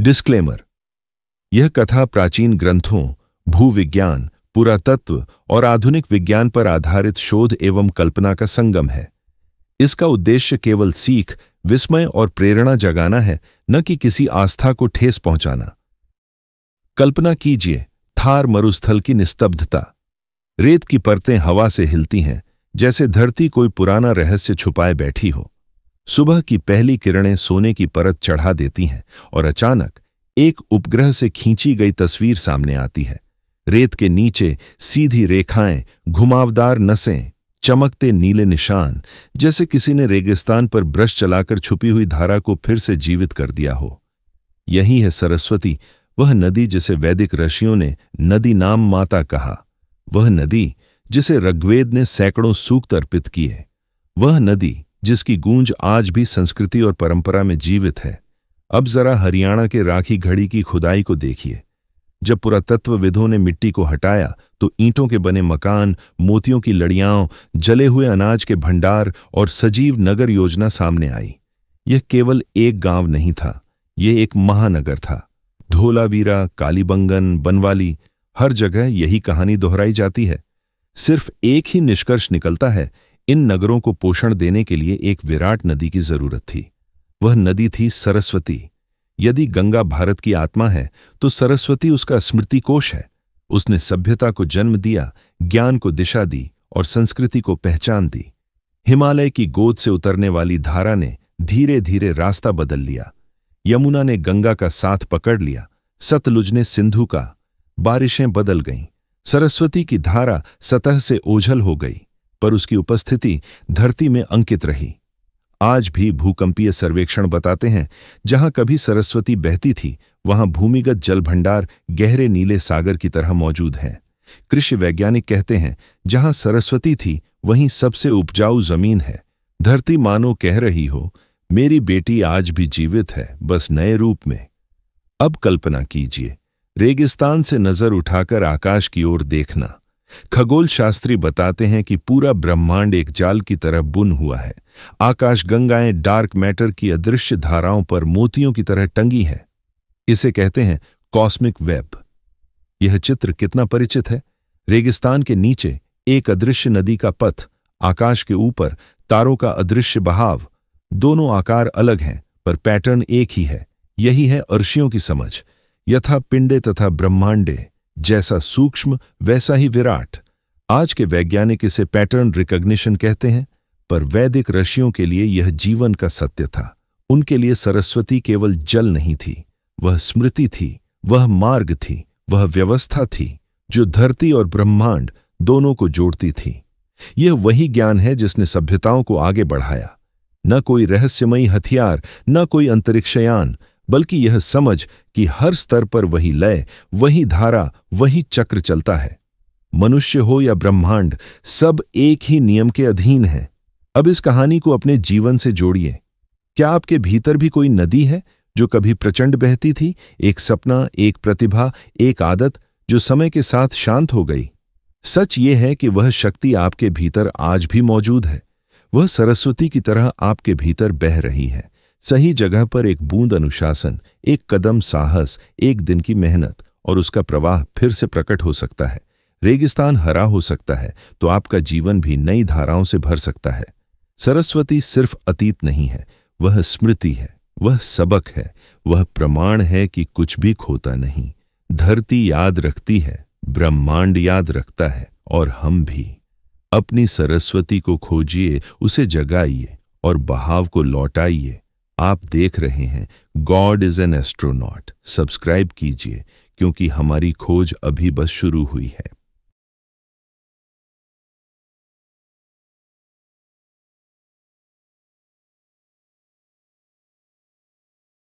Disclaimer. यह कथा प्राचीन ग्रंथों, भूविज्ञान, पुरातत्व और आधुनिक विज्ञान पर आधारित शोध एवं कल्पना का संगम है। इसका उद्देश्य केवल सीख, विस्मय और प्रेरणा जगाना है, न कि किसी आस्था को ठेस पहुंचाना। कल्पना कीजिए थार मरुस्थल की निस्तब्धता। रेत की परतें हवा से हिलती हैं, जैसे धरती कोई पुराना रहस्य छुपाए बैठी हो। सुबह की पहली किरणें सोने की परत चढ़ा देती हैं और अचानक एक उपग्रह से खींची गई तस्वीर सामने आती है। रेत के नीचे सीधी रेखाएं, घुमावदार नसें, चमकते नीले निशान, जैसे किसी ने रेगिस्तान पर ब्रश चलाकर छुपी हुई धारा को फिर से जीवित कर दिया हो। यही है सरस्वती, वह नदी जिसे वैदिक ऋषियों ने नदी नाम माता कहा, वह नदी जिसे ऋग्वेद ने सैकड़ों सूक्त अर्पित किए, वह नदी जिसकी गूंज आज भी संस्कृति और परंपरा में जीवित है। अब जरा हरियाणा के राखी घड़ी की खुदाई को देखिए। जब पुरातत्वविदों ने मिट्टी को हटाया तो ईंटों के बने मकान, मोतियों की लड़ियां, जले हुए अनाज के भंडार और सजीव नगर योजना सामने आई। यह केवल एक गांव नहीं था, यह एक महानगर था। धोलावीरा, कालीबंगन, बनवाली, हर जगह यही कहानी दोहराई जाती है। सिर्फ एक ही निष्कर्ष निकलता है, इन नगरों को पोषण देने के लिए एक विराट नदी की जरूरत थी। वह नदी थी सरस्वती। यदि गंगा भारत की आत्मा है तो सरस्वती उसका स्मृतिकोश है। उसने सभ्यता को जन्म दिया, ज्ञान को दिशा दी और संस्कृति को पहचान दी। हिमालय की गोद से उतरने वाली धारा ने धीरे धीरे रास्ता बदल लिया। यमुना ने गंगा का साथ पकड़ लिया, सतलुज ने सिंधु का। बारिशें बदल गईं, सरस्वती की धारा सतह से ओझल हो गई, पर उसकी उपस्थिति धरती में अंकित रही। आज भी भूकंपीय सर्वेक्षण बताते हैं, जहां कभी सरस्वती बहती थी, वहां भूमिगत जल भंडार गहरे नीले सागर की तरह मौजूद हैं। कृषि वैज्ञानिक कहते हैं, जहां सरस्वती थी वहीं सबसे उपजाऊ जमीन है। धरती मानो कह रही हो, मेरी बेटी आज भी जीवित है, बस नए रूप में। अब कल्पना कीजिए, रेगिस्तान से नजर उठाकर आकाश की ओर देखना। खगोल शास्त्री बताते हैं कि पूरा ब्रह्मांड एक जाल की तरह बुन हुआ है। आकाश गंगाएं डार्क मैटर की अदृश्य धाराओं पर मोतियों की तरह टंगी हैं। इसे कहते हैं कॉस्मिक वेब। यह चित्र कितना परिचित है। रेगिस्तान के नीचे एक अदृश्य नदी का पथ, आकाश के ऊपर तारों का अदृश्य बहाव। दोनों आकार अलग हैं, पर पैटर्न एक ही है। यही है अर्शियों की समझ। यथा पिंडे तथा ब्रह्मांडे, जैसा सूक्ष्म वैसा ही विराट। आज के वैज्ञानिक इसे पैटर्न रिकॉग्निशन कहते हैं, पर वैदिक ऋषियों के लिए यह जीवन का सत्य था। उनके लिए सरस्वती केवल जल नहीं थी, वह स्मृति थी, वह मार्ग थी, वह व्यवस्था थी जो धरती और ब्रह्मांड दोनों को जोड़ती थी। यह वही ज्ञान है जिसने सभ्यताओं को आगे बढ़ाया। न कोई रहस्यमयी हथियार, न कोई अंतरिक्षयान, बल्कि यह समझ कि हर स्तर पर वही लय, वही धारा, वही चक्र चलता है। मनुष्य हो या ब्रह्मांड, सब एक ही नियम के अधीन हैं। अब इस कहानी को अपने जीवन से जोड़िए। क्या आपके भीतर भी कोई नदी है जो कभी प्रचंड बहती थी? एक सपना, एक प्रतिभा, एक आदत जो समय के साथ शांत हो गई। सच ये है कि वह शक्ति आपके भीतर आज भी मौजूद है। वह सरस्वती की तरह आपके भीतर बह रही है। सही जगह पर एक बूंद अनुशासन, एक कदम साहस, एक दिन की मेहनत, और उसका प्रवाह फिर से प्रकट हो सकता है। रेगिस्तान हरा हो सकता है तो आपका जीवन भी नई धाराओं से भर सकता है। सरस्वती सिर्फ अतीत नहीं है, वह स्मृति है, वह सबक है, वह प्रमाण है कि कुछ भी खोता नहीं। धरती याद रखती है, ब्रह्मांड याद रखता है, और हम भी। अपनी सरस्वती को खोजिए, उसे जगाइए और बहाव को लौटाइए। आप देख रहे हैं God is an astronaut. Subscribe कीजिए, क्योंकि हमारी खोज अभी बस शुरू हुई है।